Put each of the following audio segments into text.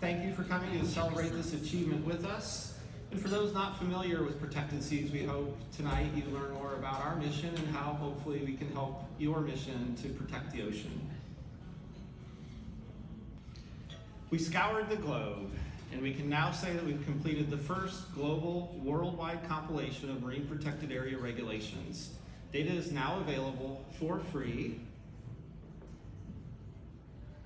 thank you for coming to celebrate this achievement with us. And for those not familiar with Protected Seas, we hope tonight you learn more about our mission and how hopefully we can help your mission to protect the ocean. We scoured the globe, and we can now say that we've completed the first global worldwide compilation of marine protected area regulations. Data is now available for free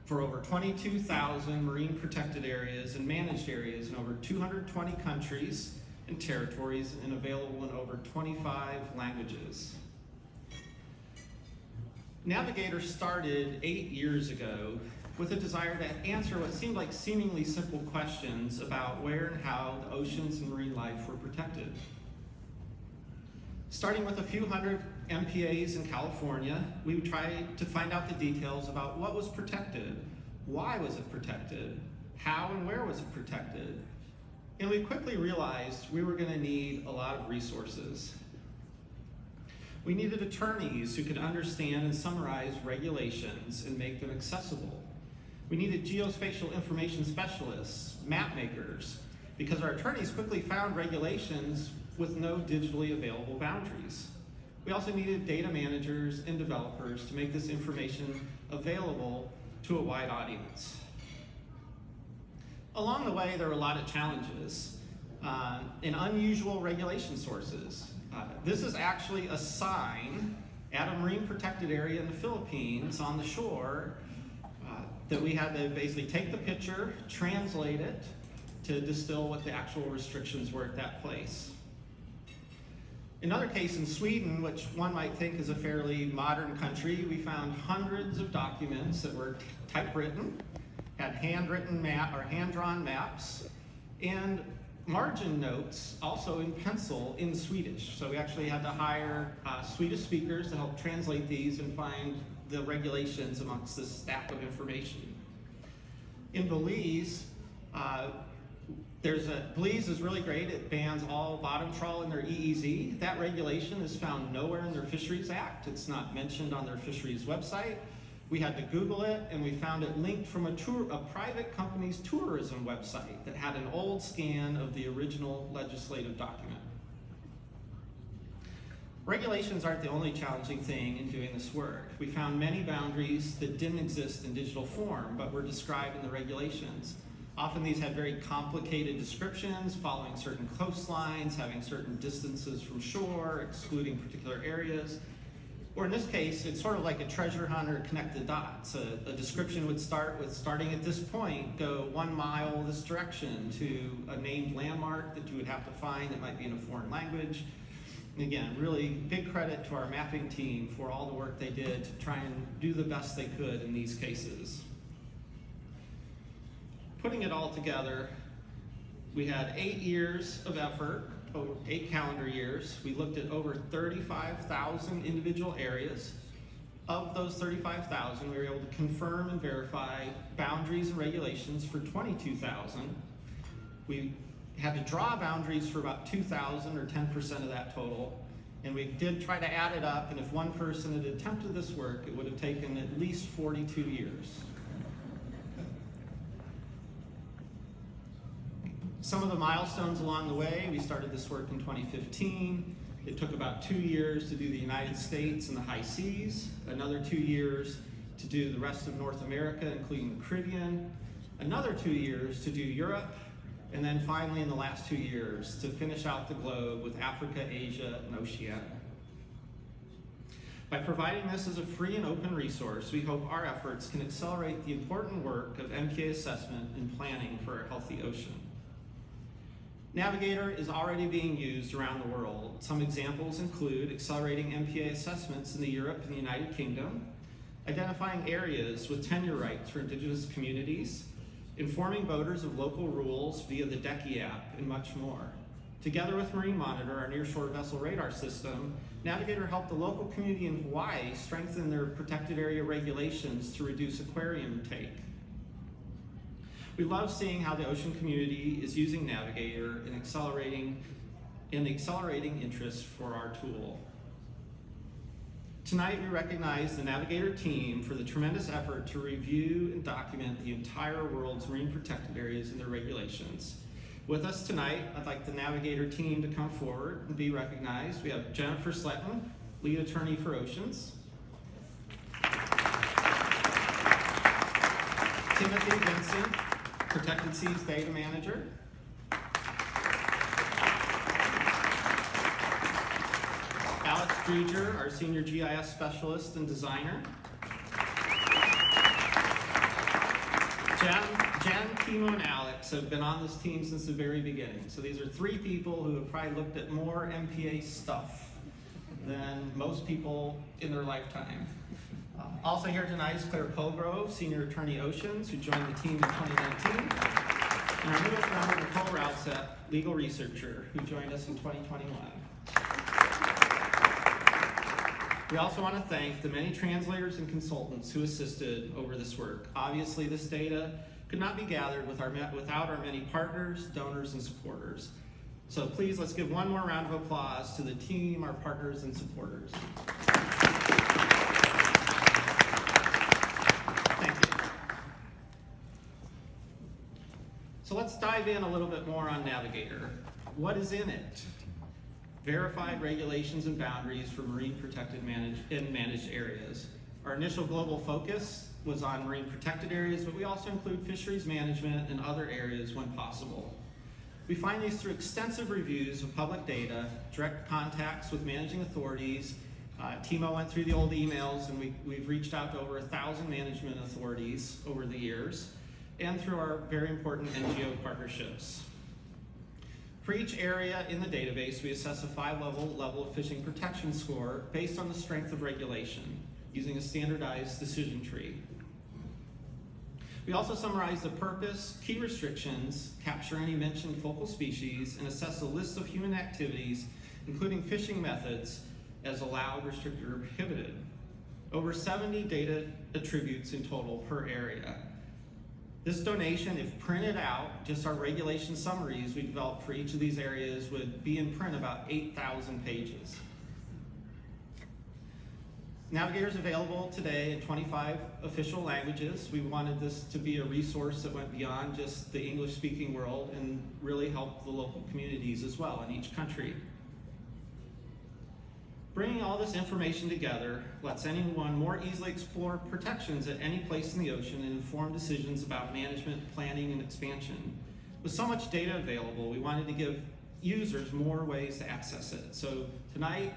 for over 22,000 marine protected areas and managed areas in over 220 countries and territories, and available in over 25 languages. Navigator started 8 years ago with a desire to answer what seemed like seemingly simple questions about where and how the oceans and marine life were protected. Starting with a few hundred MPAs in California, we tried to find out the details about what was protected, why was it protected, how and where was it protected, and we quickly realized we were going to need a lot of resources. We needed attorneys who could understand and summarize regulations and make them accessible. We needed geospatial information specialists, map makers, because our attorneys quickly found regulations with no digitally available boundaries. We also needed data managers and developers to make this information available to a wide audience. Along the way, there were a lot of challenges and unusual regulation sources. This is actually a sign at a marine protected area in the Philippines on the shore that we had to basically take the picture, translate it to distill what the actual restrictions were at that place. Another case in Sweden, which one might think is a fairly modern country, we found hundreds of documents that were typewritten, had handwritten or hand-drawn maps, and margin notes also in pencil in Swedish. So we actually had to hire Swedish speakers to help translate these and find the regulations amongst this stack of information. In Belize, Belize is really great. It bans all bottom trawl in their EEZ. That regulation is found nowhere in their Fisheries Act. It's not mentioned on their fisheries website. We had to Google it, and we found it linked from a private company's tourism website that had an old scan of the original legislative document. Regulations aren't the only challenging thing in doing this work. We found many boundaries that didn't exist in digital form, but were described in the regulations. Often these had very complicated descriptions, following certain coastlines, having certain distances from shore, excluding particular areas. Or in this case, it's sort of like a treasure hunt or connect the dots. A description would start with starting at this point, go 1 mile this direction to a named landmark that you would have to find that might be in a foreign language. And again, really big credit to our mapping team for all the work they did to try and do the best they could in these cases. Putting it all together, we had 8 years of effort, over 8 calendar years. We looked at over 35,000 individual areas. Of those 35,000, we were able to confirm and verify boundaries and regulations for 22,000. We had to draw boundaries for about 2,000 or 10% of that total. And we did try to add it up, and if one person had attempted this work, it would have taken at least 42 years. Some of the milestones along the way, we started this work in 2015. It took about 2 years to do the United States and the high seas, another 2 years to do the rest of North America, including the Caribbean, another 2 years to do Europe, and then finally in the last 2 years to finish out the globe with Africa, Asia, and Oceania. By providing this as a free and open resource, we hope our efforts can accelerate the important work of MPA assessment and planning for a healthy ocean. Navigator is already being used around the world. Some examples include accelerating MPA assessments in Europe and the United Kingdom, identifying areas with tenure rights for Indigenous communities, informing boaters of local rules via the DECI app, and much more. Together with Marine Monitor, our nearshore vessel radar system, Navigator helped the local community in Hawaii strengthen their protected area regulations to reduce aquarium take. We love seeing how the ocean community is using Navigator and accelerating interest for our tool. Tonight we recognize the Navigator team for the tremendous effort to review and document the entire world's marine protected areas and their regulations. With us tonight, I'd like the Navigator team to come forward and be recognized. We have Jennifer Sletton, lead attorney for Oceans. Timothy Vincent, ProtectedSeas data manager. Alex Dreger, our senior GIS specialist and designer. Jen, Timo, and Alex have been on this team since the very beginning. So these are three people who have probably looked at more MPA stuff than most people in their lifetime. Also here tonight is Claire Colgrove, senior attorney Oceans, who joined the team in 2019. And our newest member, Nicole Routset, legal researcher, who joined us in 2021. We also want to thank the many translators and consultants who assisted over this work. Obviously, this data could not be gathered without our many partners, donors, and supporters. So please, let's give one more round of applause to the team, our partners, and supporters. Thank you. So let's dive in a little bit more on Navigator. What is in it? Verified regulations and boundaries for marine protected and managed areas. Our initial global focus was on marine protected areas, but we also include fisheries management and other areas when possible. We find these through extensive reviews of public data, direct contacts with managing authorities. Timo went through the old emails, and we've reached out to over 1,000 management authorities over the years, and through our very important NGO partnerships. For each area in the database, we assess a 5-level level of fishing protection score based on the strength of regulation, using a standardized decision tree. We also summarize the purpose, key restrictions, capture any mentioned focal species, and assess a list of human activities, including fishing methods, as allowed, restricted, or prohibited. Over 70 data attributes in total per area. This donation, if printed out, just our regulation summaries we developed for each of these areas would be in print about 8,000 pages. Navigator is available today in 25 official languages. We wanted this to be a resource that went beyond just the English-speaking world and really help the local communities as well in each country. Bringing all this information together lets anyone more easily explore protections at any place in the ocean and inform decisions about management, planning, and expansion. With so much data available, we wanted to give users more ways to access it. So tonight,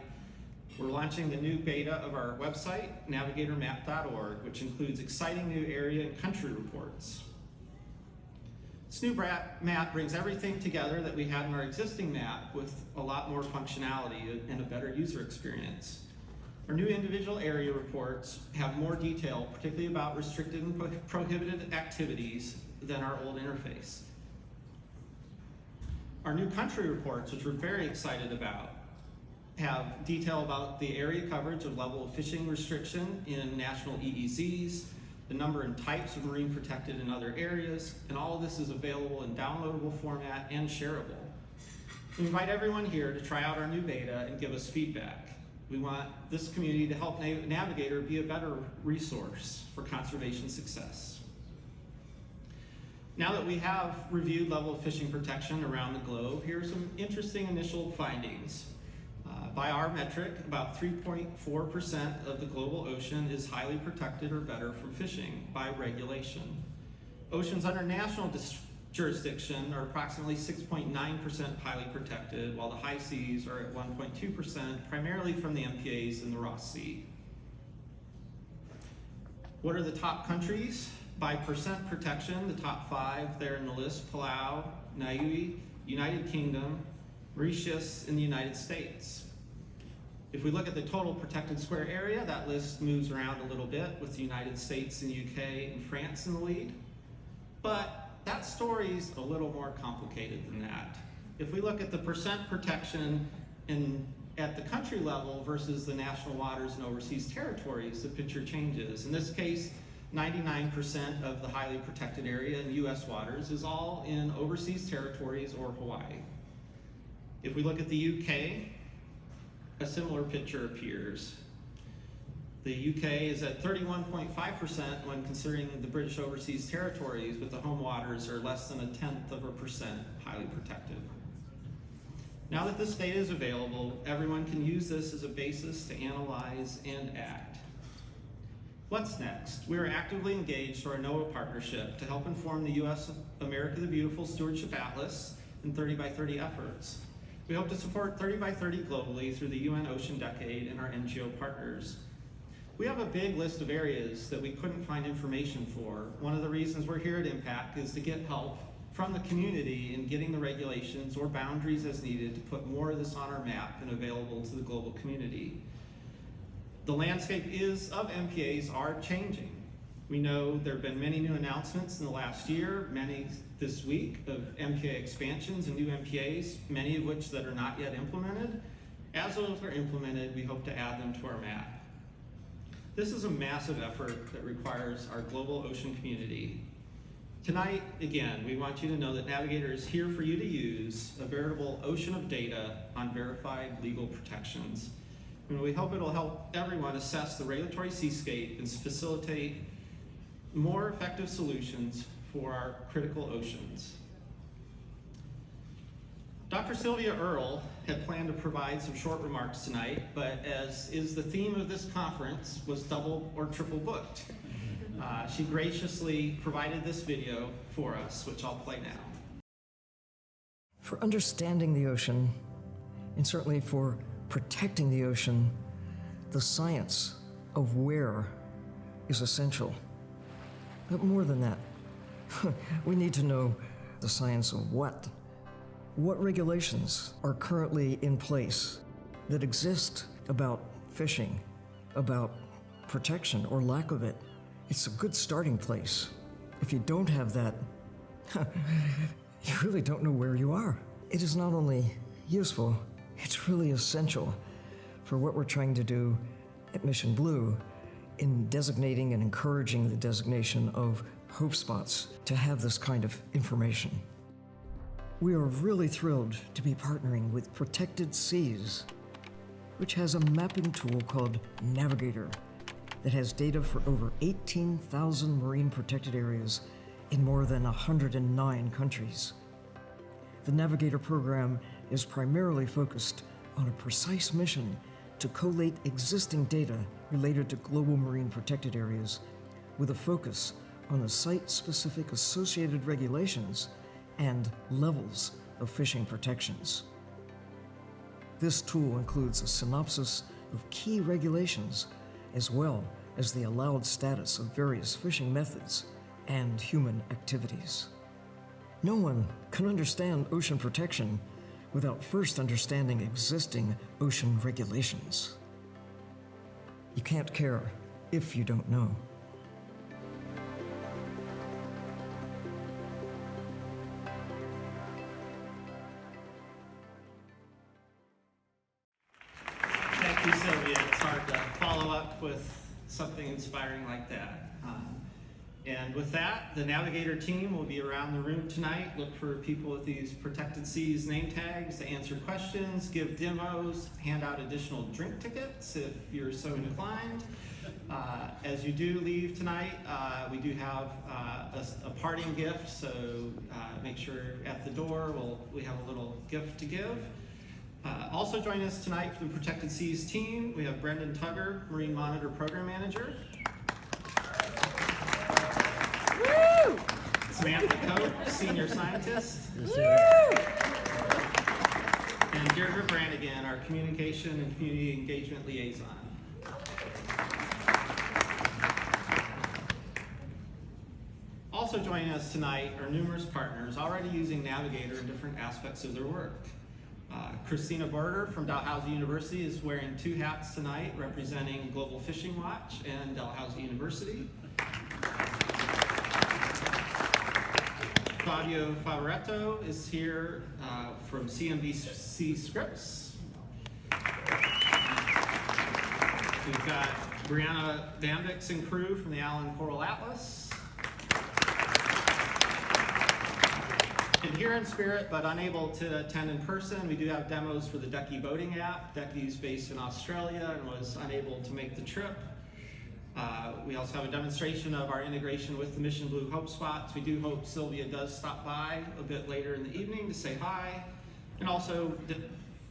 we're launching the new beta of our website, navigatormap.org, which includes exciting new area and country reports. This new map brings everything together that we had in our existing map with a lot more functionality and a better user experience. Our new individual area reports have more detail, particularly about restricted and prohibited activities, than our old interface. Our new country reports, which we're very excited about, have detail about the area coverage of level of fishing restriction in national EEZs, the number and types of marine protected in other areas, and all of this is available in downloadable format and shareable. We invite everyone here to try out our new beta and give us feedback. We want this community to help Navigator be a better resource for conservation success. Now that we have reviewed level of fishing protection around the globe, here are some interesting initial findings. By our metric, about 3.4% of the global ocean is highly protected or better from fishing by regulation. Oceans under national jurisdiction are approximately 6.9% highly protected, while the high seas are at 1.2%, primarily from the MPAs in the Ross Sea. What are the top countries? By percent protection, the top 5 there in the list: Palau, Niue, United Kingdom, Mauritius, and the United States. If we look at the total protected square area, that list moves around a little bit, with the United States and UK and France in the lead. But that story's a little more complicated than that. If we look at the percent protection at the country level versus the national waters and overseas territories, the picture changes. In this case, 99% of the highly protected area in US waters is all in overseas territories or Hawaii. If we look at the UK, a similar picture appears. The UK is at 31.5% when considering the British overseas territories, but the home waters are less than 0.1% highly protected. Now that this data is available, everyone can use this as a basis to analyze and act. What's next? We are actively engaged through our NOAA partnership to help inform the U.S. America the Beautiful Stewardship Atlas and 30 by 30 efforts. We hope to support 30 by 30 globally through the UN Ocean Decade and our NGO partners. We have a big list of areas that we couldn't find information for. One of the reasons we're here at IMPAC is to get help from the community in getting the regulations or boundaries as needed to put more of this on our map and available to the global community. The landscape of MPAs are changing. We know there have been many new announcements in the last year, many this week, of MPA expansions and new MPAs, many of which that are not yet implemented. As those are implemented, we hope to add them to our map. This is a massive effort that requires our global ocean community. Tonight, again, we want you to know that Navigator is here for you to use, a veritable ocean of data on verified legal protections. And we hope it'll help everyone assess the regulatory seascape and facilitate more effective solutions for our critical oceans. Dr. Sylvia Earle had planned to provide some short remarks tonight, but as is the theme of this conference, was double or triple booked. She graciously provided this video for us, which I'll play now. For understanding the ocean, and certainly for protecting the ocean, the science of where is essential. But more than that, we need to know the science of what. What regulations are currently in place that exist about fishing, about protection or lack of it? It's a good starting place. If you don't have that, you really don't know where you are. It is not only useful, it's really essential for what we're trying to do at Mission Blue in designating and encouraging the designation of hope spots to have this kind of information. We are really thrilled to be partnering with Protected Seas, which has a mapping tool called Navigator that has data for over 18,000 marine protected areas in more than 109 countries. The Navigator program is primarily focused on a precise mission to collate existing data related to global marine protected areas with a focus on the site-specific associated regulations and levels of fishing protections. This tool includes a synopsis of key regulations as well as the allowed status of various fishing methods and human activities. No one can understand ocean protection without first understanding existing ocean regulations. You can't care if you don't know. Thank you, Sylvia. It's hard to follow up with something inspiring like that. And with that, the Navigator team will be around the room tonight. Look for people with these Protected Seas name tags to answer questions, give demos, hand out additional drink tickets if you're so inclined. As you do leave tonight, we do have a parting gift, so make sure at the door we have a little gift to give. Also joining us tonight from the Protected Seas team, we have Brendan Tugger, Marine Monitor Program Manager. Woo! Samantha Cope, Senior Scientist. Woo! And Deirdre Brannigan, our Communication and Community Engagement Liaison. Also joining us tonight are numerous partners already using Navigator in different aspects of their work. Christina Berger from Dalhousie University is wearing two hats tonight representing Global Fishing Watch and Dalhousie University. Claudio Favoretto is here from CNBC Scripts. We've got Brianna Bambix and crew from the Allen Coral Atlas. And here in spirit, but unable to attend in person, we do have demos for the Ducky boating app. Ducky's based in Australia and was unable to make the trip. We also have a demonstration of our integration with the Mission Blue Hope Spots. We do hope Sylvia does stop by a bit later in the evening to say hi, and also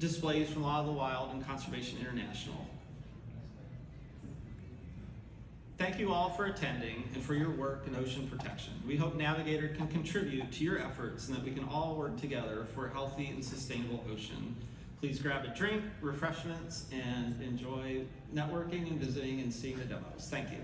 displays from Law of the Wild and Conservation International. Thank you all for attending and for your work in ocean protection. We hope Navigator can contribute to your efforts and that we can all work together for a healthy and sustainable ocean. Please grab a drink, refreshments, and enjoy networking and visiting and seeing the demos. Thank you.